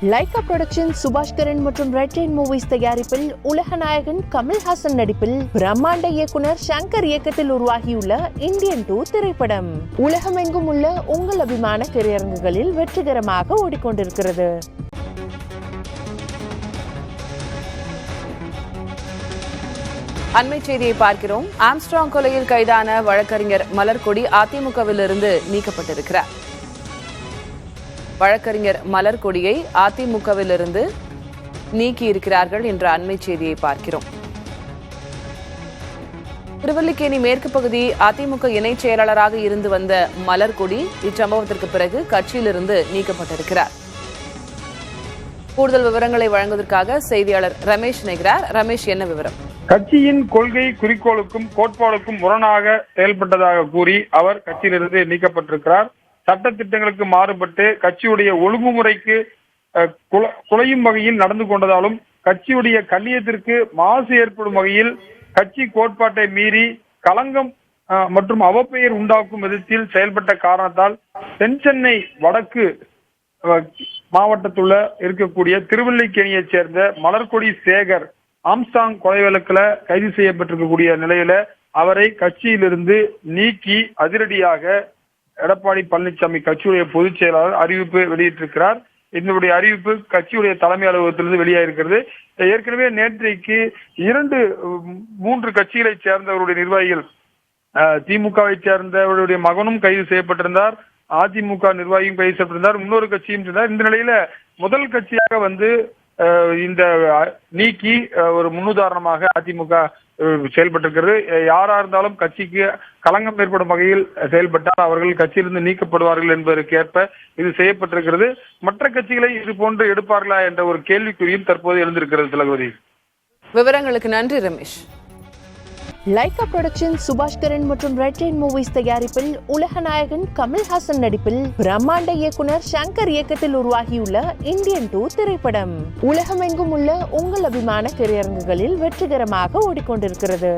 Lyca production Subaskaran மற்றும் red rain movies தயாரிப்பில் உலக நாயகன் கமல்ஹாசன் நடிப்பில் பிரம்மாண்ட இயக்குனர் சங்கர் இயக்கத்தில் உருவாகியுள்ள இந்தியன் 2 திரைப்படம் உலகமெங்கும் உள்ள உங்கள் அபிமான திரையரங்குகளில் வெற்றிகரமாக ஓடிக்கொண்டிருக்கிறது. அண்மை செய்தியை பார்க்கிறோம். ஆம்ஸ்ட்ராங் கொலையில் கைதான வழக்கறிஞர் மலர்கொடி அதிமுகவிலிருந்து நீக்கப்பட்டிருக்கிறார். வழக்கறிஞர் மலர்கொடியை அதிமுகவிலிருந்து நீக்கி இருக்கிறார்கள் என்ற அண்மை செய்தியை பார்க்கிறோம். திருவல்லிக்கேணி மேற்கு பகுதி அதிமுக இணைச் செயலாளராக இருந்து வந்த மலர்கொடி இச்சம்பவத்திற்கு பிறகு கட்சியிலிருந்து நீக்கப்பட்டிருக்கிறார். கூடுதல் விவரங்களை வழங்குவதற்காக செய்தியாளர் ரமேஷ் இணைகிறார். ரமேஷ், என்ன விவரம்? கட்சியின் கொள்கை குறிக்கோளுக்கும் கோட்பாடுக்கும் முரணாக செயல்பட்டதாக கூறி அவர் கட்சியிலிருந்து நீக்கப்பட்டிருக்கிறார். சட்ட திட்டங்களுக்கு மாறுபட்டு கட்சியுடைய ஒழுங்குமுறைக்கு குலையும் வகையில் நடந்து கொண்டதாலும் கட்சியுடைய கண்ணியத்திற்கு மாசு ஏற்படும் வகையில் கட்சி கோட்பாட்டை மீறி களங்கம் மற்றும் அவப்பெயர் உண்டாக்கும் விதத்தில் செயல்பட்ட காரணத்தால் தென்சென்னை வடக்கு மாவட்டத்துள்ள இருக்கக்கூடிய திருவல்லிக்கேணியைச் சேர்ந்த மலர்கொடி சேகர் ஆம்ஸ்ட்ராங் கொலை வழக்குல கைது செய்யப்பட்டிருக்கக்கூடிய நிலையில அவரை கட்சியிலிருந்து நீக்கி அதிரடியாக எடப்பாடி பழனிசாமி கட்சியுடைய பொதுச் செயலாளர் அறிவிப்பு வெளியிட்டிருக்கிறார். இதனுடைய அறிவிப்பு கட்சியுடைய தலைமை அலுவலகத்திலிருந்து வெளியாகிருக்கிறது. ஏற்கனவே நேற்றைக்கு 3 கட்சிகளை சேர்ந்தவருடைய நிர்வாகிகள் திமுகவை சேர்ந்தவருடைய மகனும் கைது செய்யப்பட்டிருந்தார், அதிமுக நிர்வாகியும் கைது செய்யப்பட்டிருந்தார், இன்னொரு கட்சியும் இருந்தார். இந்த நிலையில முதல் கட்சியாக இந்த நீக்கி ஒரு முன்னுதாரணமாக அதிமுக செயல்பட்டிருக்கிறது. யாரா இருந்தாலும் கட்சிக்கு களங்கம் ஏற்படும் வகையில் செயல்பட்டால் அவர்கள் கட்சியிலிருந்து நீக்கப்படுவார்கள் என்பதற்கு ஏற்ப இது செய்யப்பட்டிருக்கிறது. மற்ற கட்சிகளை இது போன்று எடுப்பார்களா என்ற ஒரு கேள்விக்குறியும் தற்போது எழுந்திருக்கிறது. திலகவதி, விவரங்களுக்கு நன்றி ரமேஷ். லைகா புரொடக்ஷன் சுபாஷ்கரன் மற்றும் ரெட் ரெயின் மூவிஸ் தயாரிப்பில் உலக நாயகன் கமல்ஹாசன் நடிப்பில் பிரம்மாண்ட இயக்குனர் சங்கர் இயக்கத்தில் உருவாகியுள்ள இந்தியன் 2 திரைப்படம் உலகமெங்கும் உள்ள உங்கள் அபிமான திரையரங்குகளில் வெற்றிகரமாக ஓடிக்கொண்டிருக்கிறது.